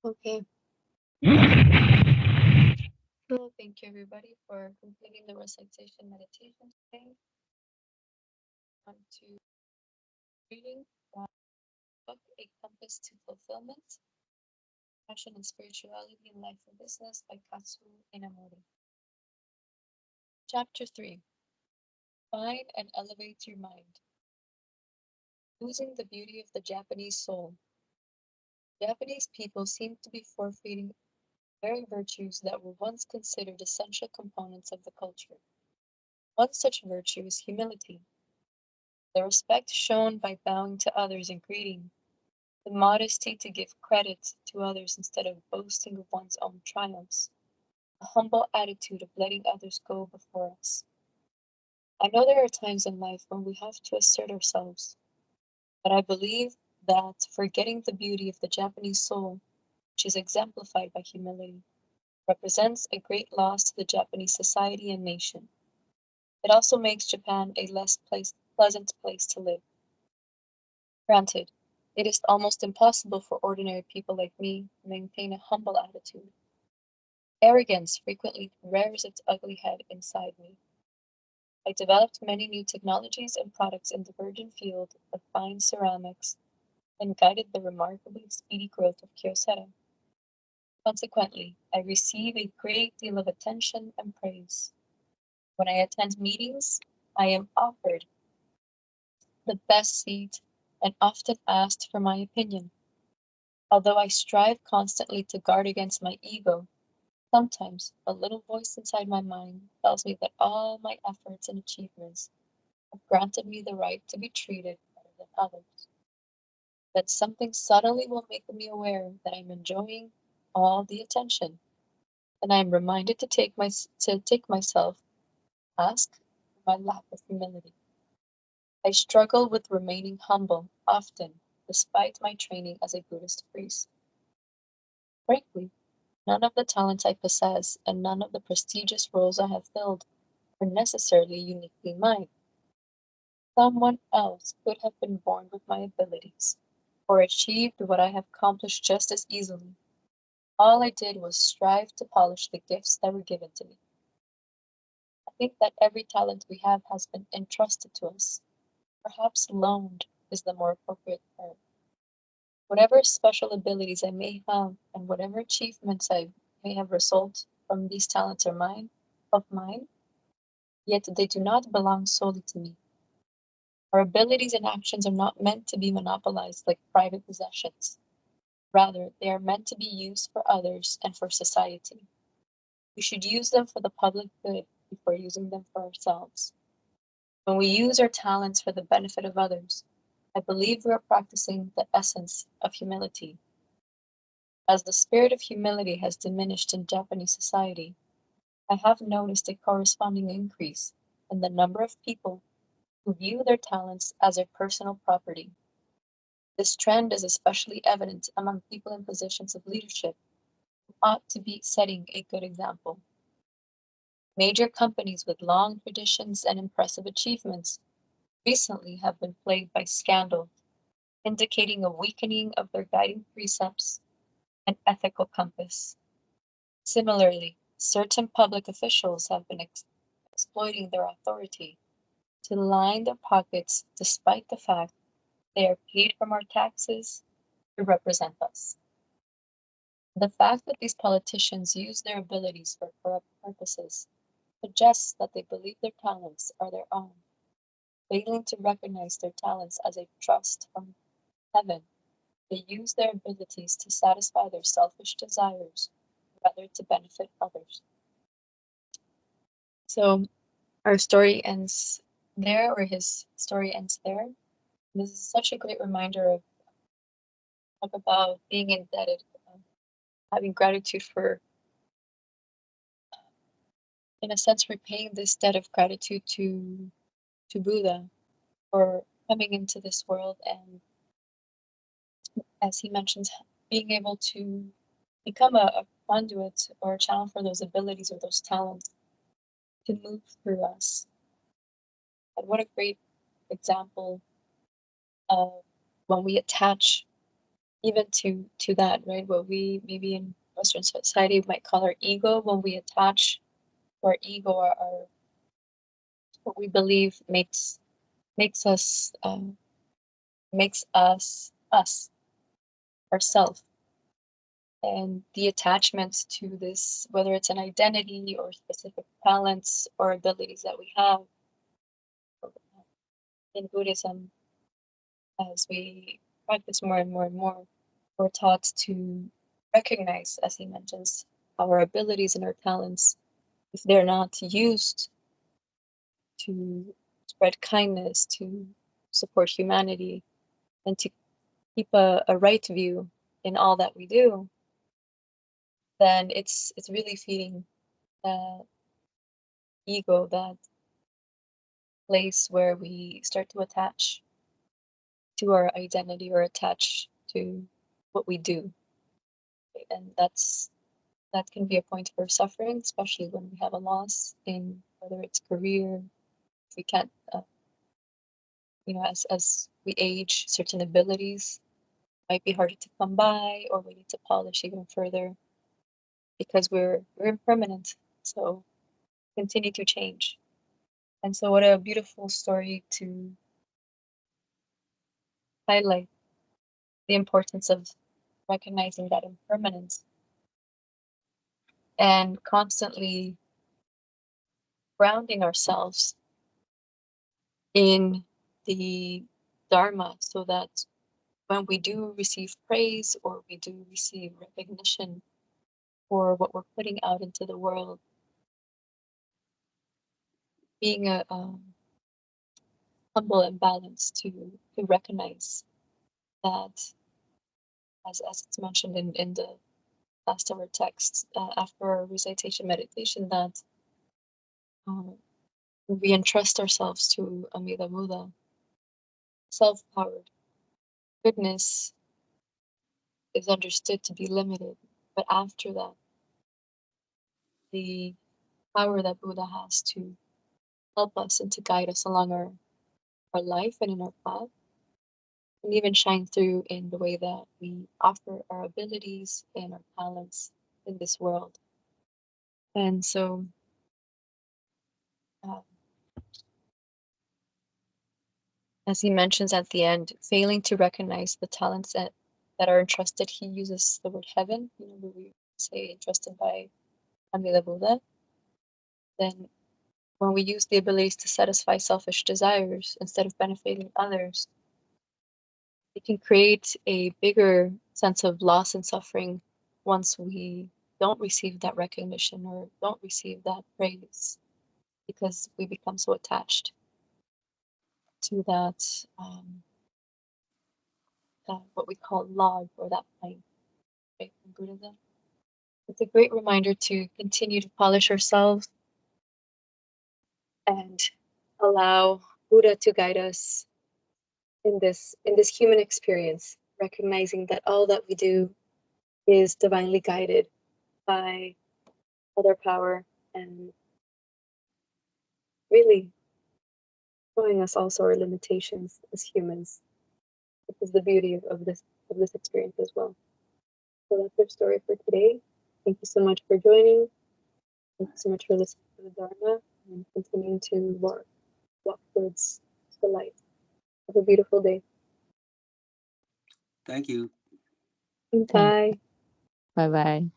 Okay. Well, thank you everybody for completing the recitation meditation today. On to reading from book A Compass to Fulfillment, Passion and Spirituality in Life and Business by Katsu Inamori. Chapter 3. Find and Elevate Your Mind. Losing the Beauty of the Japanese Soul. Japanese people seem to be forfeiting very virtues that were once considered essential components of the culture. One such virtue is humility. The respect shown by bowing to others in greeting, the modesty to give credit to others instead of boasting of one's own triumphs, a humble attitude of letting others go before us. I know there are times in life when we have to assert ourselves, but I believe that forgetting the beauty of the Japanese soul, which is exemplified by humility, represents a great loss to the Japanese society and nation. It also makes Japan a less pleasant place to live. Granted, it is almost impossible for ordinary people like me to maintain a humble attitude. Arrogance frequently rears its ugly head inside me. I developed many new technologies and products in the virgin field of fine ceramics and guided the remarkably speedy growth of Kyocera. Consequently, I receive a great deal of attention and praise. When I attend meetings, I am offered the best seat and often asked for my opinion. Although I strive constantly to guard against my ego, sometimes a little voice inside my mind tells me that all my efforts and achievements have granted me the right to be treated better than others. That something subtly will make me aware that I'm enjoying all the attention, and I am reminded to take myself task for my lack of humility. I struggle with remaining humble often, despite my training as a Buddhist priest. Frankly, none of the talents I possess and none of the prestigious roles I have filled are necessarily uniquely mine. Someone else could have been born with my abilities, or achieved what I have accomplished just as easily. All I did was strive to polish the gifts that were given to me. I think that every talent we have has been entrusted to us. Perhaps loaned is the more appropriate term. Whatever special abilities I may have and whatever achievements I may have result from these talents are mine, yet they do not belong solely to me. Our abilities and actions are not meant to be monopolized like private possessions. Rather, they are meant to be used for others and for society. We should use them for the public good before using them for ourselves. When we use our talents for the benefit of others, I believe we are practicing the essence of humility. As the spirit of humility has diminished in Japanese society, I have noticed a corresponding increase in the number of people who view their talents as their personal property. This trend is especially evident among people in positions of leadership who ought to be setting a good example. Major companies with long traditions and impressive achievements recently have been plagued by scandal, indicating a weakening of their guiding precepts and ethical compass. Similarly, certain public officials have been exploiting their authority to line their pockets despite the fact they are paid from our taxes to represent us. The fact that these politicians use their abilities for corrupt purposes suggests that they believe their talents are their own, failing to recognize their talents as a trust from heaven. They use their abilities to satisfy their selfish desires rather to benefit others. So our story ends there, or his story ends there. This is such a great reminder of about being indebted, having gratitude for, in a sense, repaying this debt of gratitude to Buddha for coming into this world and, as he mentions, being able to become a conduit or a channel for those abilities or those talents to move through us. And what a great example of when we attach even to that, right? What we maybe in Western society might call our ego, when we attach to our ego, our what we believe makes us makes us ourself, and the attachments to this, whether it's an identity or specific talents or abilities that we have in Buddhism, as we practice more and more and more, we're taught to recognize, as he mentions, our abilities and our talents, if they're not used to spread kindness, to support humanity, and to keep a right view in all that we do, then it's really feeding that ego, that place where we start to attach to our identity or attach to what we do. And that can be a point for suffering, especially when we have a loss in whether it's career. If we can't, as we age, certain abilities might be harder to come by, or we need to polish even further because we're impermanent. So continue to change. And so, what a beautiful story to highlight the importance of recognizing that impermanence and constantly grounding ourselves in the Dharma, so that when we do receive praise or we do receive recognition for what we're putting out into the world, being a humble and balanced to recognize that, as it's mentioned in the last of our texts, after our recitation meditation, that um, we entrust ourselves to Amida Buddha, self-powered. Goodness is understood to be limited, but after that, the power that Buddha has to help us and to guide us along our life and in our path, and even shine through in the way that we offer our abilities and our talents in this world. And so, uh, as he mentions at the end, failing to recognize the talents that are entrusted, he uses the word heaven, where we say entrusted by Amida Buddha. Then when we use the abilities to satisfy selfish desires instead of benefiting others, it can create a bigger sense of loss and suffering once we don't receive that recognition or don't receive that praise, because we become so attached to that what we call log, or that plane, right, from Buddhism. It's a great reminder to continue to polish ourselves and allow Buddha to guide us in this human experience, recognizing that all that we do is divinely guided by other power, and really showing us also our limitations as humans, which is the beauty of this experience as well. So that's our story for today. Thank you so much for joining. Thank you so much for listening to the Dharma and continuing to walk towards the light. Have a beautiful day. Thank you. Bye. Bye bye.